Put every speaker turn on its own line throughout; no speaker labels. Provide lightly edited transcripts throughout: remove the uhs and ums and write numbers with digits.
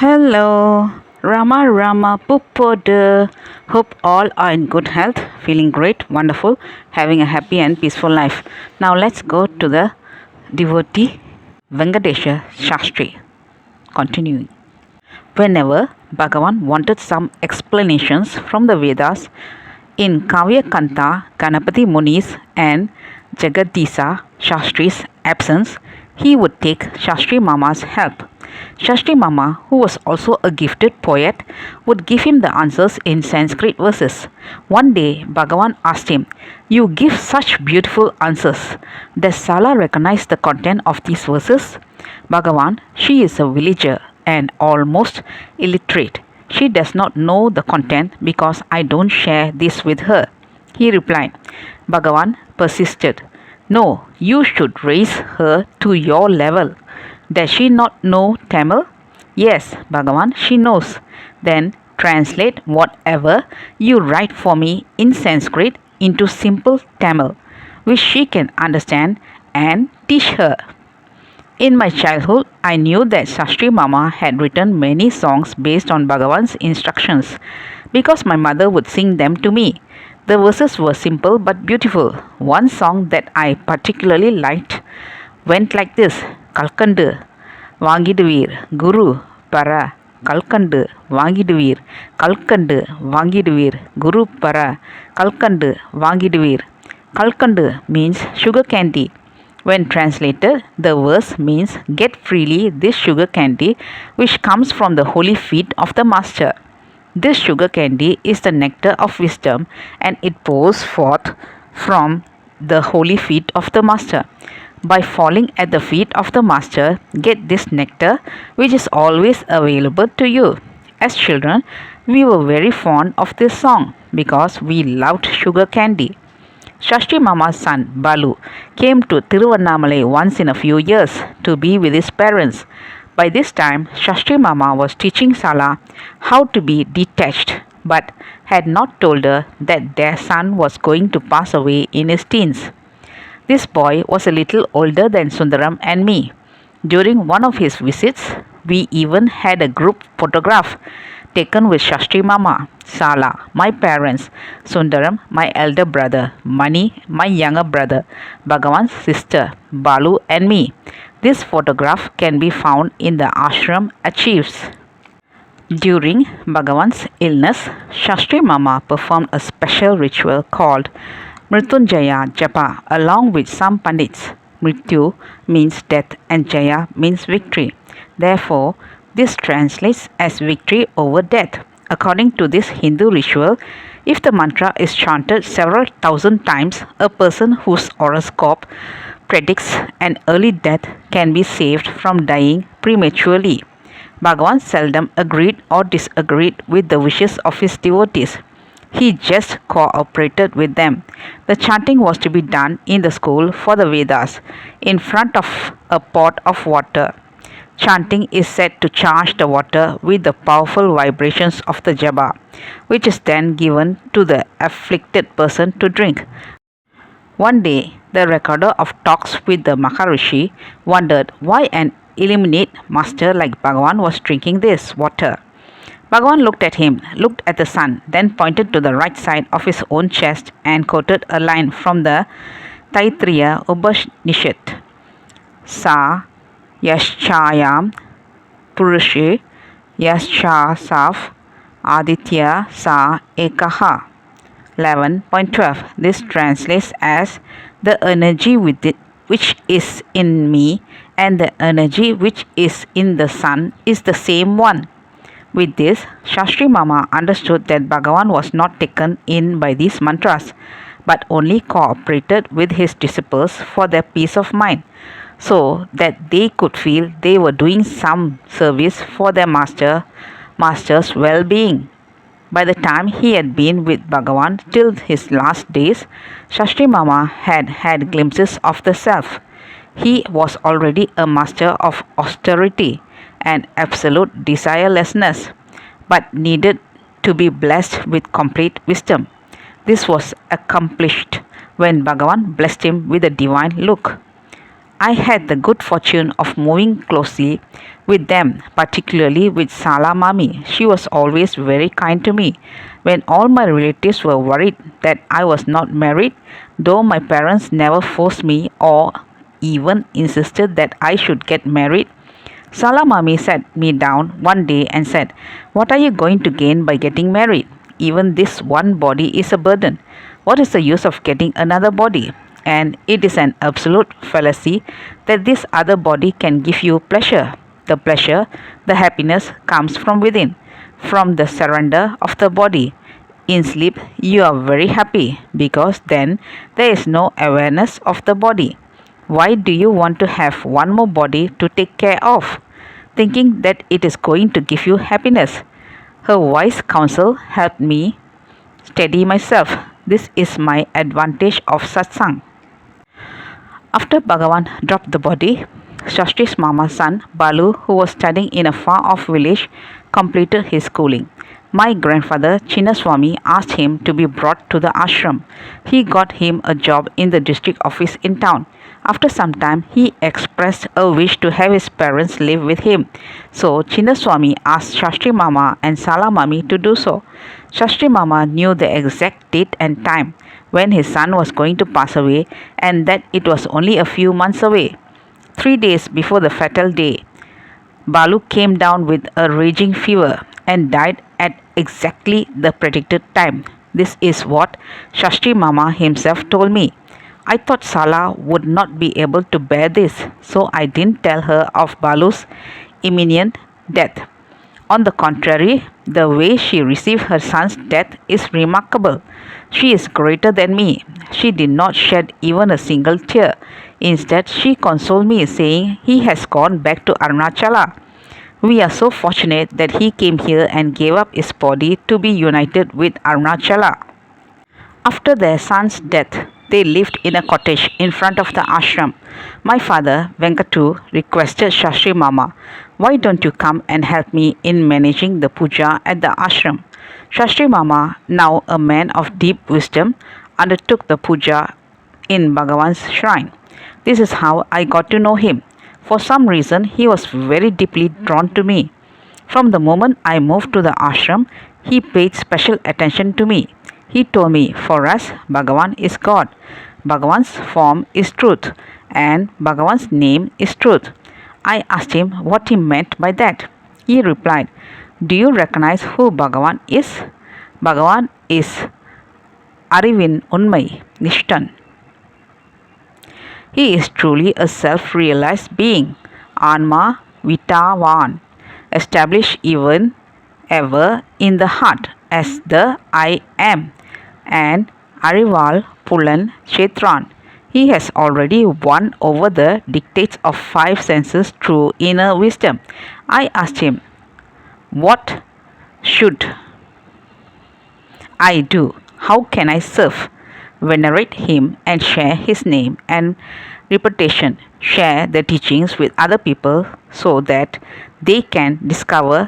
Hello, Rama Pupoda. Hope all are in good health, feeling great, wonderful, having a happy and peaceful life. Now let's go to the devotee Venkatesashastri. Continuing. Whenever Bhagavan wanted some explanations from the Vedas, in Kavya Kanta, Ganapati Muni's and Jagadisa Shastri's absence, he would take Shastri Mama's help. Shastri Mama, who was also a gifted poet, would give him the answers in Sanskrit verses. One day, Bhagavan asked him, "You give such beautiful answers. Does Sala recognize the content of these verses?" Bhagavan, she is a villager and almost illiterate. She does not know the content because I don't share this with her. He replied. Bhagavan persisted. No, you should raise her to your level. Does she not know Tamil? Yes, Bhagavan, she knows. Then translate whatever you write for me in Sanskrit into simple Tamil, which she can understand, and teach her. In my childhood, I knew that Shastri Mama had written many songs based on Bhagavan's instructions because my mother would sing them to me. The verses were simple but beautiful. One song that I particularly liked went like this: Kalkandu Vangiduveer Guru Para Kalkandu Vangiduveer Kalkandu Vangiduveer Guru Para Kalkandu Vangiduveer. Kalkandu means sugar candy. When translated, the verse means get freely this sugar candy which comes from the holy feet of the Master. This sugar candy is the nectar of wisdom and it pours forth from the holy feet of the Master. By falling at the feet of the Master, get this nectar which is always available to you. As children, we were very fond of this song because we loved sugar candy. Shastri Mama's son, Balu, came to Tiruvannamalai once in a few years to be with his parents. By this time, Shastri Mama was teaching Sala how to be detached, but had not told her that their son was going to pass away in his teens. This boy was a little older than Sundaram and me. During one of his visits, we even had a group photograph taken with Shastri Mama, Sala, my parents, Sundaram, my elder brother, Mani, my younger brother, Bhagavan's sister, Balu, and me. This photograph can be found in the ashram Achieves. During Bhagavan's illness, Shastri Mama performed a special ritual called Mrityunjaya Japa along with some pandits. Mrityu means death and Jaya means victory. Therefore, this translates as victory over death. According to this Hindu ritual, if the mantra is chanted several thousand times, a person whose horoscope predicts an early death can be saved from dying prematurely. Bhagavan seldom agreed or disagreed with the wishes of his devotees. He just cooperated with them. The chanting was to be done in the school for the Vedas, in front of a pot of water. Chanting is said to charge the water with the powerful vibrations of the japa, which is then given to the afflicted person to drink. One day, the recorder of talks with the Maharishi wondered why an illuminate master like Bhagavan was drinking this water. Bhagavan looked at him, looked at the sun, then pointed to the right side of his own chest and quoted a line from the Taittiriya Upanishad. Sa Yaschayam Purushe Yaschasaf Aditya Sa Ekaha. 11.12. This translates as the energy which is in me and the energy which is in the sun is the same one. With this, Shastri Mama understood that Bhagavan was not taken in by these mantras, but only cooperated with his disciples for their peace of mind, so that they could feel they were doing some service for their master's well-being. By the time he had been with Bhagavan till his last days, Shastri Mama had had glimpses of the self. He was already a master of austerity and absolute desirelessness, but needed to be blessed with complete wisdom. This was accomplished when Bhagavan blessed him with a divine look. I had the good fortune of moving closely with them, particularly with Sala Mami. She was always very kind to me. When all my relatives were worried that I was not married, though my parents never forced me or even insisted that I should get married, Sala Mami sat me down one day and said, "What are you going to gain by getting married? Even this one body is a burden. What is the use of getting another body? And it is an absolute fallacy that this other body can give you pleasure. The pleasure, the happiness comes from within, from the surrender of the body. In sleep, you are very happy because then there is no awareness of the body. Why do you want to have one more body to take care of, thinking that it is going to give you happiness?" Her wise counsel helped me steady myself. This is my advantage of satsang. After Bhagavan dropped the body, Shastri's mama's son, Balu, who was studying in a far-off village, completed his schooling. My grandfather, Chinnaswamy, asked him to be brought to the ashram. He got him a job in the district office in town. After some time, he expressed a wish to have his parents live with him. So, Chinnaswamy asked Shastri Mama and Sala Mami to do so. Shastri Mama knew the exact date and time when his son was going to pass away and that it was only a few months away. 3 days before the fatal day, Balu came down with a raging fever and died at exactly the predicted time. This is what Shastri Mama himself told me. I thought Sala would not be able to bear this, so I didn't tell her of Balu's imminent death. On the contrary, the way she received her son's death is remarkable. She is greater than me. She did not shed even a single tear. Instead, she consoled me, saying he has gone back to Arunachala. We are so fortunate that he came here and gave up his body to be united with Arunachala. After their son's death, they lived in a cottage in front of the ashram. My father, Venkatu, requested Shastri Mama, "Why don't you come and help me in managing the puja at the ashram?" Shastri Mama, now a man of deep wisdom, undertook the puja in Bhagavan's shrine. This is how I got to know him. For some reason, he was very deeply drawn to me. From the moment I moved to the ashram, he paid special attention to me. He told me, for us, Bhagavan is God. Bhagavan's form is truth, and Bhagavan's name is truth. I asked him what he meant by that. He replied, "Do you recognize who Bhagavan is? Bhagavan is Arivin Unmai Nishtan. He is truly a self-realized being, Anma Vitavan, established even ever in the heart as the I am, and Arival Pulan Chetran. He has already won over the dictates of 5 senses through inner wisdom." I asked him, "What should I do? How can I serve, venerate him, and share his name and reputation, share the teachings with other people so that they can discover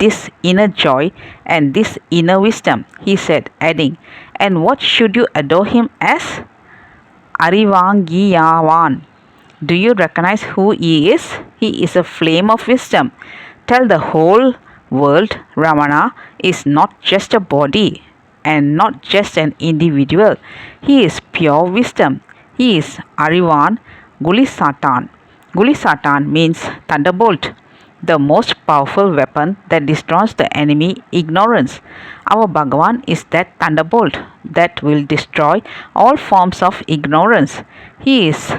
this inner joy and this inner wisdom?" He said, adding, "And what should you adore him as? Arivangiyavan. Do you recognize who he is? He is a flame of wisdom. Tell the whole world Ramana is not just a body and not just an individual. He is pure wisdom. He is Arivan Gulisatan. Gulisatan means thunderbolt, the most powerful weapon that destroys the enemy ignorance. Our Bhagavan is that thunderbolt that will destroy all forms of ignorance. He is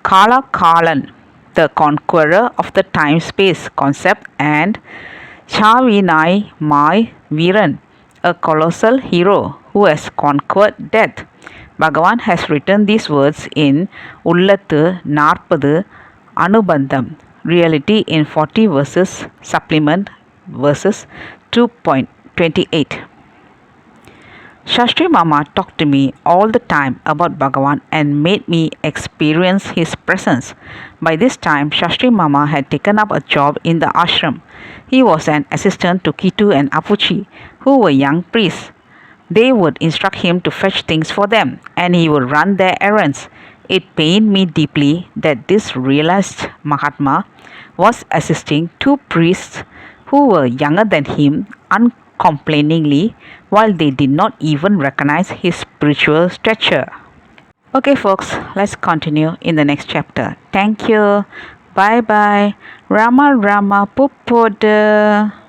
Kala Kalan, the conqueror of the time-space concept, and Chavinai Mai Viran, a colossal hero who has conquered death. Bhagavan has written these words in Ullathu Narpadu Anubandham, reality in 40 verses, supplement verses 2.28. Shastri Mama talked to me all the time about Bhagavan and made me experience his presence. By this time, Shastri Mama had taken up a job in the ashram. He was an assistant to Kitu and Apuchi, who were young priests. They would instruct him to fetch things for them, and he would run their errands. It pained me deeply that this realized Mahatma was assisting two priests who were younger than him uncomplainingly while they did not even recognize his spiritual stature. Okay, folks, let's continue in the next chapter. Thank you. Bye bye. Rama Rama Pupoda.